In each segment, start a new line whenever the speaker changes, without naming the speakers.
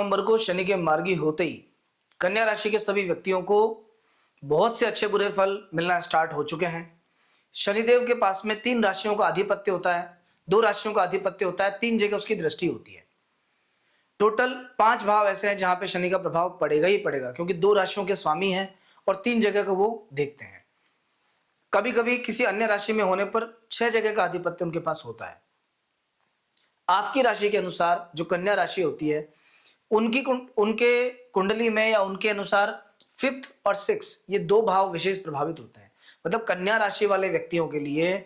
नवंबर को शनि के मार्गी होते ही कन्या राशि के सभी व्यक्तियों को बहुत से अच्छे बुरे फल मिलना स्टार्ट हो चुके हैं। शनिदेव के पास में 3 राशियों का आधिपत्य होता है, 2 राशियों का आधिपत्य होता है, 3 जगह उसकी दृष्टि होती है। टोटल 5 भाव ऐसे हैं जहां पे शनि का प्रभाव पड़ेगा ही पड़ेगा, क्योंकि 2 राशियों के स्वामी हैं और 3 जगह को वो देखते हैं। कभी कभी किसी अन्य राशि में होने पर 6 जगह का आधिपत्य उनके पास होता है। आपकी राशि के अनुसार जो कन्या राशि होती है, उनके कुंडली में या उनके अनुसार 5th और 6 ये 2 भाव विशेष प्रभावित होते हैं। मतलब कन्या राशि वाले व्यक्तियों के लिए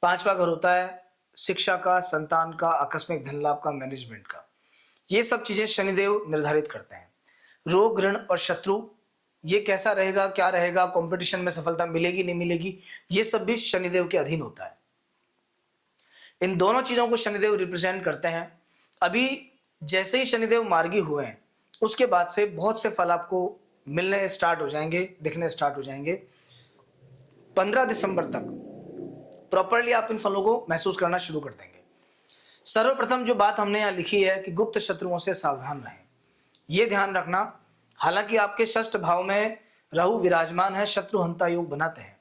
5वां घर होता है शिक्षा का, संतान का, आकस्मिक धन लाभ का, मैनेजमेंट का। ये सब चीजें शनिदेव निर्धारित करते हैं। रोग, ऋण और शत्रु ये कैसा रहेगा, क्या रहेगा, कंपटीशन में सफलता मिलेगी नहीं मिलेगी, ये सब भी शनिदेव के अधीन होता है। इन दोनों चीजों को शनिदेव रिप्रेजेंट करते हैं। अभी जैसे ही शनिदेव मार्गी हुए हैं उसके बाद से बहुत से फल आपको मिलने स्टार्ट हो जाएंगे, दिखने स्टार्ट हो जाएंगे। 15 दिसंबर तक प्रॉपरली आप इन फलों को महसूस करना शुरू कर देंगे। सर्वप्रथम जो बात हमने यहाँ लिखी है कि गुप्त शत्रुओं से सावधान रहें, ये ध्यान रखना। हालांकि आपके 6ठ भाव में राहु विराजमान है, शत्रु हंता योग बनाते हैं।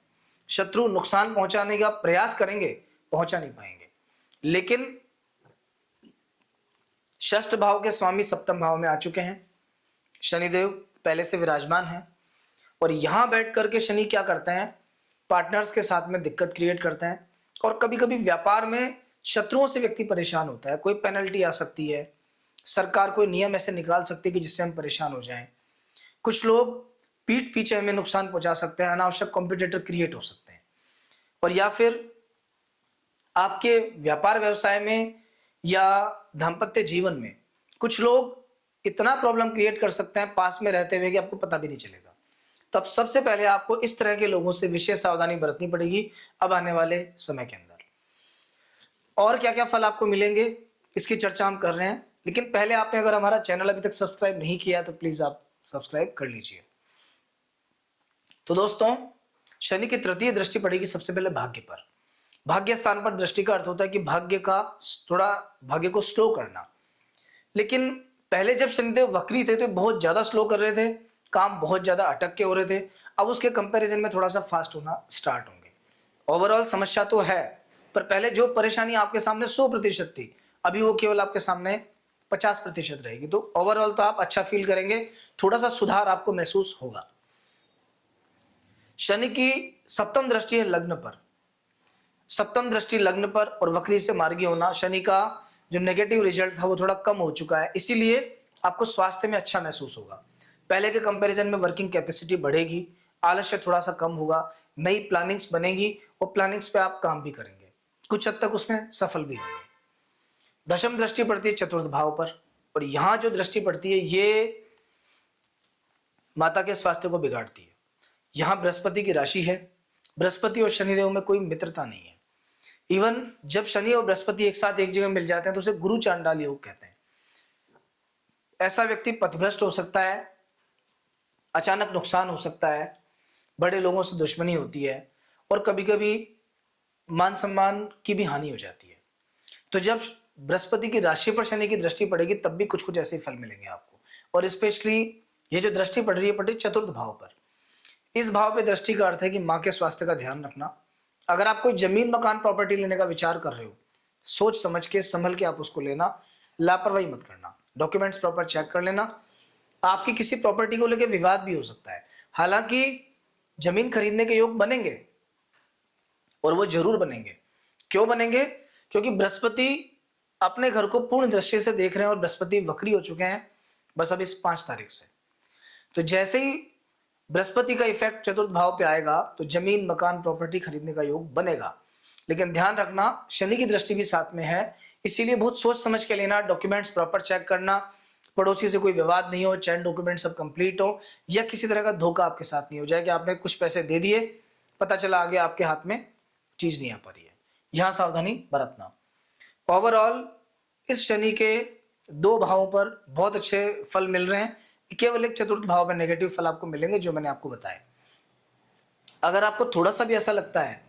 शत्रु नुकसान पहुंचाने का प्रयास करेंगे, पहुंचा नहीं पाएंगे। लेकिन 6ठ भाव के स्वामी 7म भाव में आ चुके हैं, शनिदेव पहले से विराजमान है। और यहां बैठ करके शनि क्या करते हैं, पार्टनर्स के साथ में दिक्कत क्रिएट करते हैं। और कभी कभी व्यापार में शत्रुओं से व्यक्ति परेशान होता है, कोई पेनल्टी आ सकती है, सरकार कोई नियम ऐसे निकाल सकती है कि जिससे हम परेशान हो जाएं। कुछ लोग पीठ पीछे हमें नुकसान पहुंचा सकते हैं, अनावश्यक कॉम्पिटिटर क्रिएट हो सकते हैं। और या फिर आपके व्यापार व्यवसाय में या दाम्पत्य जीवन में कुछ लोग इतना प्रॉब्लम क्रिएट कर सकते हैं पास में रहते हुए कि आपको पता भी नहीं चलेगा। तब सबसे पहले आपको इस तरह के लोगों से विशेष सावधानी बरतनी पड़ेगी अब आने वाले समय के अंदर। और क्या क्या फल आपको मिलेंगे इसकी चर्चा हम कर रहे हैं, लेकिन पहले आपने अगर हमारा चैनल अभी तक सब्सक्राइब नहीं किया तो प्लीज आप सब्सक्राइब कर लीजिए। तो दोस्तों, शनि की तृतीय दृष्टि पड़ेगी सबसे पहले भाग्य पर। भाग्य स्थान पर दृष्टि का अर्थ होता है कि भाग्य को स्लो करना। लेकिन पहले जब शनिदेव वक्री थे तो बहुत ज्यादा स्लो कर रहे थे, काम बहुत ज्यादा अटक के हो रहे थे। अब उसके कंपैरिजन में थोड़ा सा फास्ट होना स्टार्ट होंगे। ओवरऑल समस्या तो है, पर पहले जो परेशानी आपके सामने 100% थी, अभी वो केवल आपके सामने 50% रहेगी। तो ओवरऑल तो आप अच्छा फील करेंगे, थोड़ा सा सुधार आपको महसूस होगा। शनि की 7म दृष्टि है लग्न पर। 7म दृष्टि लग्न पर और वक्री से मार्गी होना, शनि का जो नेगेटिव रिजल्ट था वो थोड़ा कम हो चुका है, इसीलिए आपको स्वास्थ्य में अच्छा महसूस होगा। पहले के कंपैरिजन में वर्किंग कैपेसिटी बढ़ेगी, आलस्य थोड़ा सा कम होगा, नई प्लानिंग्स बनेगी और प्लानिंग्स पे आप काम भी करेंगे, कुछ हद तक उसमें सफल भी होंगे। 10म दृष्टि पड़ती है 4th भाव पर, और यहां जो दृष्टि पड़ती है ये माता के स्वास्थ्य को बिगाड़ती है। यहां बृहस्पति की राशि है, बृहस्पति और शनिदेव में कोई मित्रता नहीं है। इवन जब शनि और बृहस्पति एक साथ एक जगह मिल जाते हैं तो उसे गुरु चांडाल योग कहते हैं। ऐसा व्यक्ति पथभ्रष्ट हो सकता है, अचानक नुकसान हो सकता है, बड़े लोगों से दुश्मनी होती है और कभी कभी मान सम्मान की भी हानि हो जाती है। तो जब बृहस्पति की राशि पर शनि की दृष्टि पड़ेगी तब भी कुछ कुछ ऐसे फल मिलेंगे आपको। और स्पेशली ये जो दृष्टि पड़ रही है 4th भाव पर। इस भाव पे दृष्टि का अर्थ है कि माँ के स्वास्थ्य का ध्यान रखना। अगर आप कोई जमीन मकान प्रॉपर्टी लेने का विचार कर रहे हो, सोच समझ के संभल के आप उसको लेना, लापरवाही मत करना। डॉक्यूमेंट्स प्रॉपर चेक कर लेना। आपकी किसी प्रॉपर्टी को लेकर विवाद भी हो सकता है। हालांकि जमीन खरीदने के योग बनेंगे और वो जरूर बनेंगे। क्यों बनेंगे? क्योंकि बृहस्पति अपने घर को पूर्ण दृष्टि से देख रहे हैं और बृहस्पति वक्री हो चुके हैं बस अब इस 5 तारीख से। तो जैसे ही बृहस्पति का इफेक्ट 4th भाव पे आएगा तो जमीन मकान प्रॉपर्टी खरीदने का योग बनेगा। लेकिन ध्यान रखना शनि की दृष्टि भी साथ में है, इसीलिए बहुत सोच समझ के लेना। डॉक्यूमेंट्स प्रॉपर चेक करना, पड़ोसी से कोई विवाद नहीं हो, चैन डॉक्यूमेंट सब कंप्लीट हो, या किसी तरह का धोखा आपके साथ नहीं हो जाए कि आपने कुछ पैसे दे दिए, पता चला आगे आपके हाथ में चीज नहीं आ पा रही है। यहां सावधानी बरतना। ओवरऑल इस शनि के 2 भावों पर बहुत अच्छे फल मिल रहे हैं, केवल एक 4th भाव में नेगेटिव फल आपको मिलेंगे जो मैंने आपको बताया। अगर आपको थोड़ा सा भी ऐसा लगता है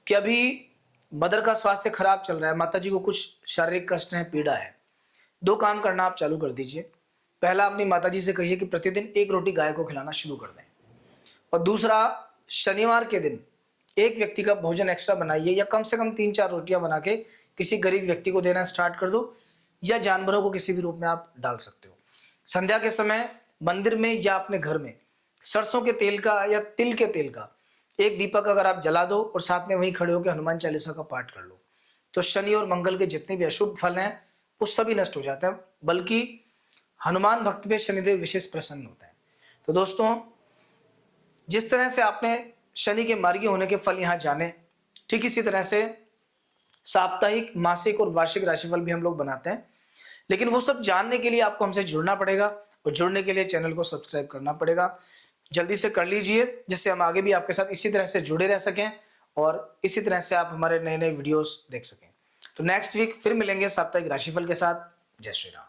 कि अभी मदर का स्वास्थ्य खराब चल रहा है, माता जी को कुछ शारीरिक कष्ट है, पीड़ा है, 2 काम करना आप चालू कर दीजिए। पहला अपनी माताजी से कहिए कि प्रतिदिन 1 रोटी गाय को खिलाना शुरू कर दें। और दूसरा, शनिवार के दिन एक व्यक्ति का भोजन एक्स्ट्रा बनाइए, या कम से कम 3-4 रोटियां बना के किसी गरीब व्यक्ति को देना स्टार्ट कर दो, या जानवरों को किसी भी रूप में आप डाल सकते हो। संध्या के समय मंदिर में या अपने घर में सरसों के तेल का या तिल के तेल का एक दीपक अगर आप जला दो और साथ में वहीं खड़े होकर हनुमान चालीसा का पाठ कर लो, तो शनि और मंगल के जितने भी अशुभ फल हैं वो सभी नष्ट हो जाते हैं, बल्कि हनुमान भक्त पे शनिदेव विशेष प्रसन्न होते हैं। तो दोस्तों, जिस तरह से आपने शनि के मार्गी होने के फल यहाँ जाने, ठीक इसी तरह से साप्ताहिक, मासिक और वार्षिक राशिफल भी हम लोग बनाते हैं। लेकिन वो सब जानने के लिए आपको हमसे जुड़ना पड़ेगा, और जुड़ने के लिए चैनल को सब्सक्राइब करना पड़ेगा। जल्दी से कर लीजिए, जिससे हम आगे भी आपके साथ इसी तरह से जुड़े रह सकें और इसी तरह से आप हमारे नए नए वीडियोस देख सकें। तो नेक्स्ट वीक फिर मिलेंगे साप्ताहिक राशिफल के साथ। जय श्री राम।